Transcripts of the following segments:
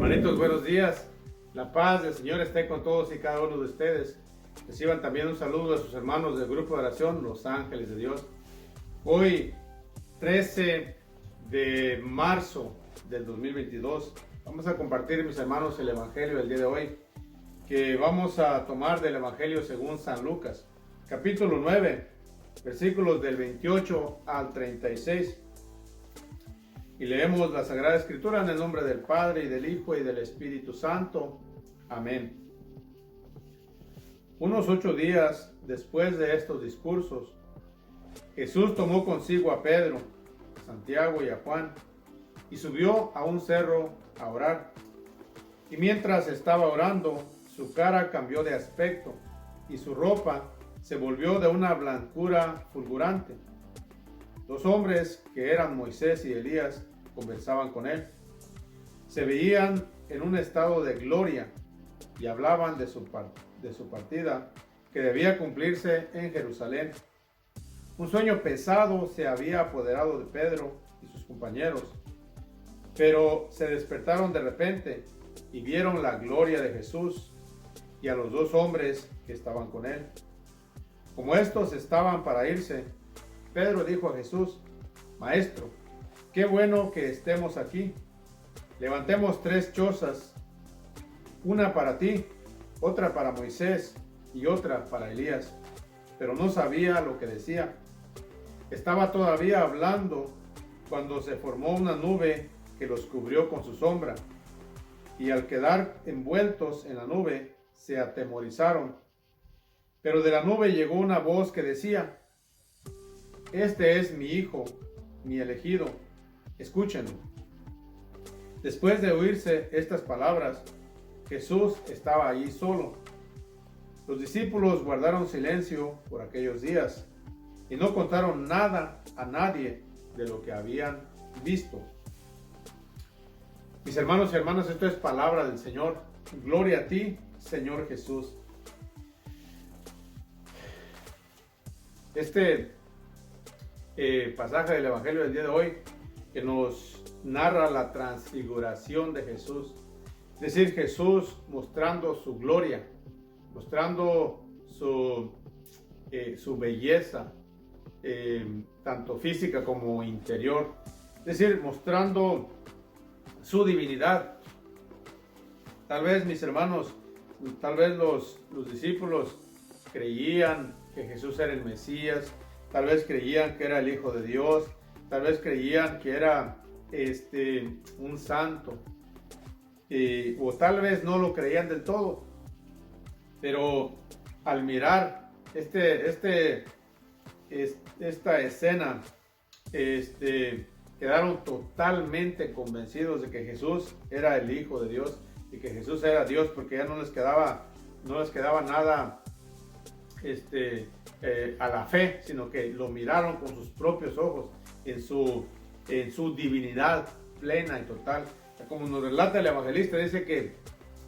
Hermanitos, buenos días. La paz del Señor esté con todos y cada uno de ustedes. Reciban también un saludo de sus hermanos del grupo de oración, Los Ángeles de Dios. Hoy, 13 de marzo del 2022, vamos a compartir, mis hermanos, el Evangelio del día de hoy, que vamos a tomar del Evangelio según San Lucas, capítulo 9, versículos del 28 al 36. Y leemos la Sagrada Escritura en el nombre del Padre, y del Hijo, y del Espíritu Santo. Amén. Unos 8 días después de estos discursos, Jesús tomó consigo a Pedro, a Santiago y a Juan, y subió a un cerro a orar. Y mientras estaba orando, su cara cambió de aspecto, y su ropa se volvió de una blancura fulgurante. Dos hombres, que eran Moisés y Elías, conversaban con él. Se veían en un estado de gloria y hablaban de su partida, que debía cumplirse en Jerusalén. Un sueño pesado se había apoderado de Pedro y sus compañeros, pero se despertaron de repente y vieron la gloria de Jesús y a los dos hombres que estaban con él. Como estos estaban para irse, Pedro dijo a Jesús: Maestro, qué bueno que estemos aquí. Levantemos 3 chozas, una para ti, otra para Moisés y otra para Elías. Pero no sabía lo que decía. Estaba todavía hablando cuando se formó una nube que los cubrió con su sombra, y al quedar envueltos en la nube se atemorizaron. Pero de la nube llegó una voz que decía: Este es mi Hijo, mi elegido, escúchenlo. Después de oírse estas palabras, Jesús estaba allí solo. Los discípulos guardaron silencio por aquellos días y no contaron nada a nadie de lo que habían visto. Mis hermanos y hermanas, esto es palabra del Señor. Gloria a ti, Señor Jesús. Este pasaje del Evangelio del día de hoy, que nos narra la transfiguración de Jesús, es decir, Jesús mostrando su gloria, mostrando su belleza, tanto física como interior, es decir, mostrando su divinidad. Tal vez, mis hermanos, tal vez los discípulos creían que Jesús era el Mesías, tal vez creían que era el Hijo de Dios, tal vez creían que era un santo, o tal vez no lo creían del todo, pero al mirar esta escena, quedaron totalmente convencidos de que Jesús era el Hijo de Dios y que Jesús era Dios, porque ya no les quedaba nada a la fe, sino que lo miraron con sus propios ojos en su divinidad plena y total. Como nos relata el evangelista, dice que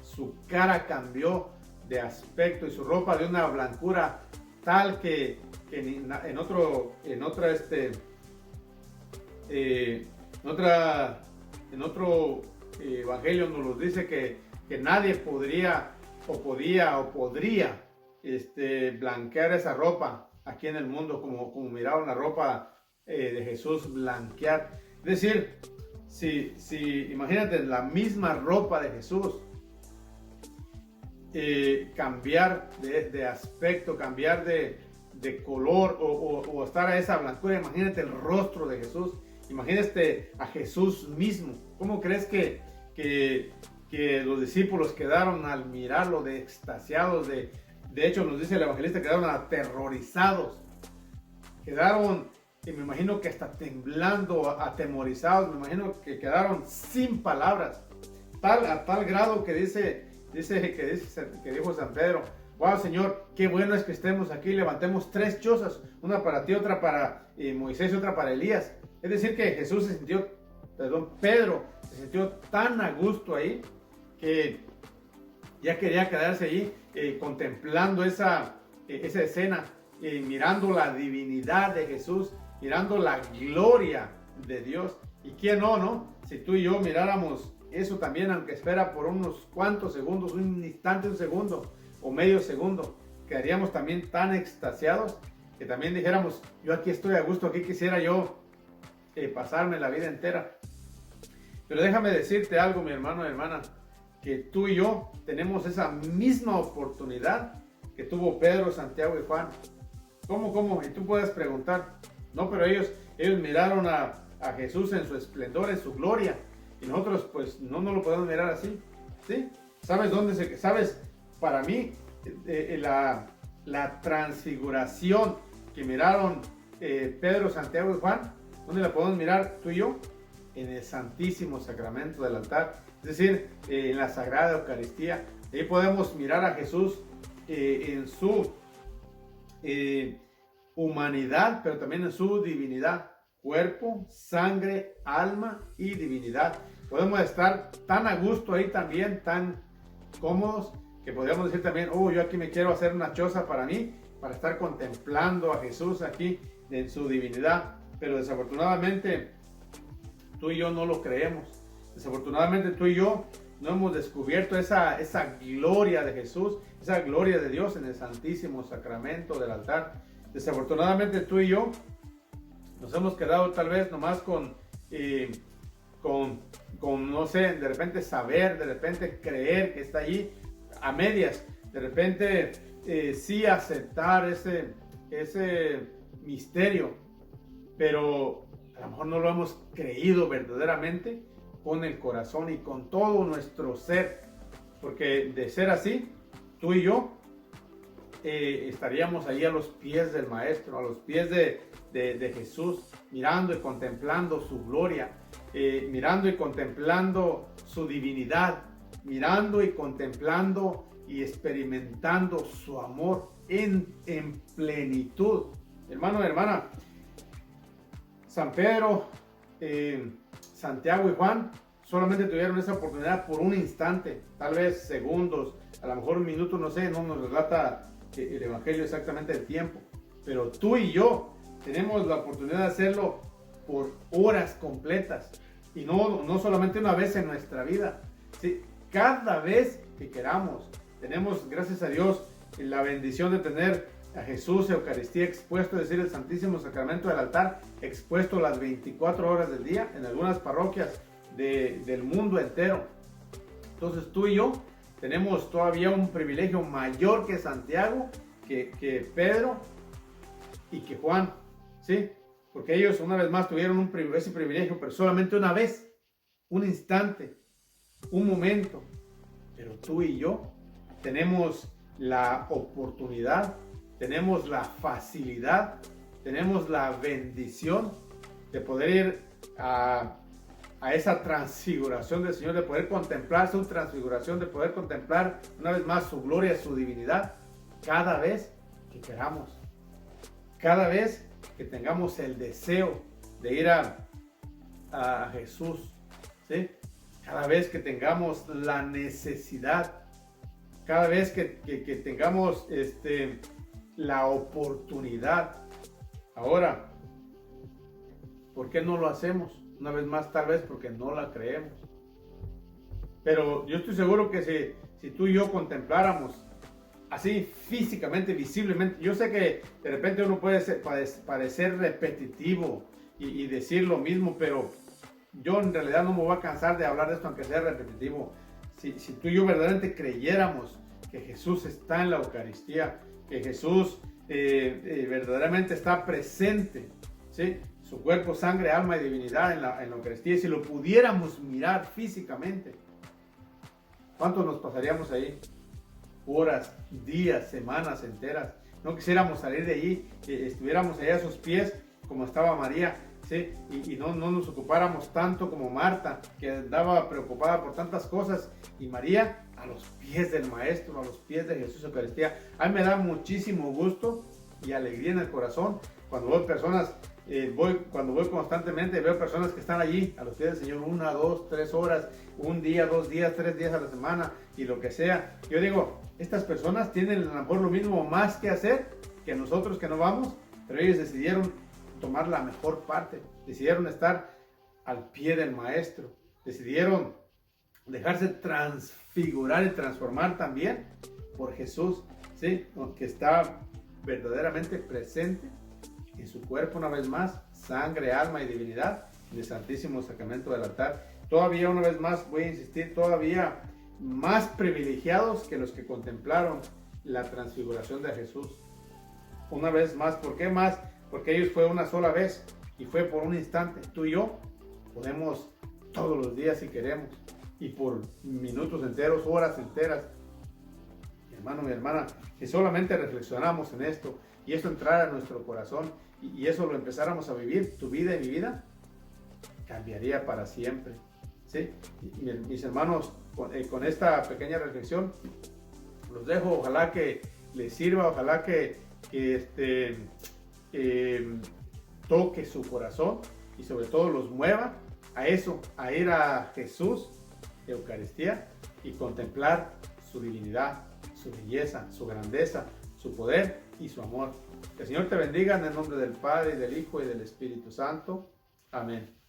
su cara cambió de aspecto y su ropa de una blancura tal que en otro evangelio nos lo dice que nadie podría blanquear esa ropa aquí en el mundo como miraron la ropa de Jesús blanquear. Es decir, si imagínate la misma ropa de Jesús, cambiar de aspecto, cambiar de color o estar a esa blancura. Imagínate el rostro de Jesús, imagínate a Jesús mismo. ¿Cómo crees que los discípulos quedaron al mirarlo de extasiados? De hecho, nos dice el evangelista, quedaron aterrorizados, quedaron, y me imagino que hasta temblando, atemorizados, me imagino que quedaron sin palabras, a tal grado que dijo San Pedro: wow, Señor, qué bueno es que estemos aquí, levantemos 3 chozas, una para ti, otra para Moisés y otra para Elías. Es decir, que Pedro se sintió tan a gusto ahí que ya quería quedarse allí contemplando esa escena, mirando la divinidad de Jesús, mirando la gloria de Dios. ¿Y quién no? Si tú y yo miráramos eso también, aunque espera por unos cuantos segundos, un instante, un segundo o medio segundo, quedaríamos también tan extasiados que también dijéramos, yo aquí estoy a gusto, aquí quisiera yo pasarme la vida entera. Pero déjame decirte algo, mi hermano y hermana, que tú y yo tenemos esa misma oportunidad que tuvo Pedro, Santiago y Juan. ¿Cómo? Y tú puedes preguntar, no, pero ellos miraron a Jesús en su esplendor, en su gloria, y nosotros pues no lo podemos mirar así, ¿sí? ¿Sabes? Para mí, la transfiguración que miraron Pedro, Santiago y Juan, ¿dónde la podemos mirar tú y yo? En el Santísimo Sacramento del altar, es decir, en la Sagrada Eucaristía. Ahí podemos mirar a Jesús en su humanidad, pero también en su divinidad, cuerpo, sangre, alma y divinidad. Podemos estar tan a gusto ahí también, tan cómodos, que podríamos decir también, yo aquí me quiero hacer una choza para mí, para estar contemplando a Jesús aquí en su divinidad. Pero desafortunadamente tú y yo no lo creemos. Desafortunadamente tú y yo no hemos descubierto esa gloria de Jesús, esa gloria de Dios en el Santísimo Sacramento del altar. Desafortunadamente tú y yo nos hemos quedado tal vez nomás con no sé, de repente saber, de repente creer que está allí a medias, de repente sí aceptar ese misterio, pero a lo mejor no lo hemos creído verdaderamente con el corazón y con todo nuestro ser, porque de ser así, tú y yo estaríamos ahí a los pies del Maestro, a los pies de Jesús, mirando y contemplando su gloria, mirando y contemplando su divinidad, mirando y contemplando y experimentando su amor en plenitud. Hermano, hermana, San Pedro, Santiago y Juan solamente tuvieron esa oportunidad por un instante, tal vez segundos, a lo mejor un minuto, no sé, no nos relata el Evangelio exactamente el tiempo, pero tú y yo tenemos la oportunidad de hacerlo por horas completas, y no solamente una vez en nuestra vida, ¿sí? Cada vez que queramos. Tenemos, gracias a Dios, la bendición de tener a Jesús, Eucaristía expuesto, es decir, el Santísimo Sacramento del altar expuesto las 24 horas del día en algunas parroquias del mundo entero. Entonces tú y yo tenemos todavía un privilegio mayor que Santiago, que Pedro y que Juan, ¿sí? Porque ellos una vez más tuvieron ese privilegio, pero solamente una vez, un instante, un momento. Pero tú y yo tenemos la oportunidad, tenemos la facilidad, tenemos la bendición de poder ir a esa transfiguración del Señor, de poder contemplar su transfiguración, de poder contemplar una vez más su gloria, su divinidad, cada vez que queramos, cada vez que tengamos el deseo de ir a Jesús, ¿sí? Cada vez que tengamos la necesidad, cada vez que tengamos la oportunidad. Ahora, ¿por qué no lo hacemos? Una vez más, tal vez porque no la creemos. Pero yo estoy seguro que si tú y yo contempláramos así físicamente, visiblemente, yo sé que de repente uno puede parecer repetitivo y decir lo mismo, pero yo en realidad no me voy a cansar de hablar de esto aunque sea repetitivo. Si tú y yo verdaderamente creyéramos que Jesús está en la Eucaristía, que Jesús verdaderamente está presente, ¿sí? Su cuerpo, sangre, alma y divinidad en la Eucaristía, si lo pudiéramos mirar físicamente, ¿cuántos nos pasaríamos ahí? Horas, días, semanas enteras. No quisiéramos salir de allí, estuviéramos allá a sus pies como estaba María, ¿sí? Y no nos ocupáramos tanto como Marta, que andaba preocupada por tantas cosas, y María a los pies del Maestro, a los pies de Jesús Eucaristía. A mí me da muchísimo gusto y alegría en el corazón cuando veo personas, cuando voy constantemente, veo personas que están allí a los pies del Señor 1, 2, 3 horas, un día, 2 días, 3 días a la semana y lo que sea. Yo digo, estas personas tienen a lo mejor lo mismo o más que hacer que nosotros que no vamos, pero ellos decidieron tomar la mejor parte, decidieron estar al pie del Maestro, decidieron dejarse transfigurar y transformar también por Jesús, ¿sí? Que está verdaderamente presente en su cuerpo una vez más, sangre, alma y divinidad, en el Santísimo Sacramento del altar. Todavía una vez más voy a insistir, todavía más privilegiados que los que contemplaron la transfiguración de Jesús. Una vez más, ¿por qué más? Porque ellos fue una sola vez y fue por un instante. Tú y yo podemos todos los días si queremos, y por minutos enteros, horas enteras. Mi hermano, mi hermana, si solamente reflexionamos en esto y esto entrara en nuestro corazón y eso lo empezáramos a vivir, tu vida y mi vida cambiaría para siempre, ¿sí? Mis hermanos, con esta pequeña reflexión los dejo. Ojalá que les sirva, ojalá que toque su corazón y sobre todo los mueva a eso, a ir a Jesús, Eucaristía, y contemplar su divinidad, su belleza, su grandeza, su poder y su amor. Que el Señor te bendiga en el nombre del Padre, y del Hijo y del Espíritu Santo. Amén.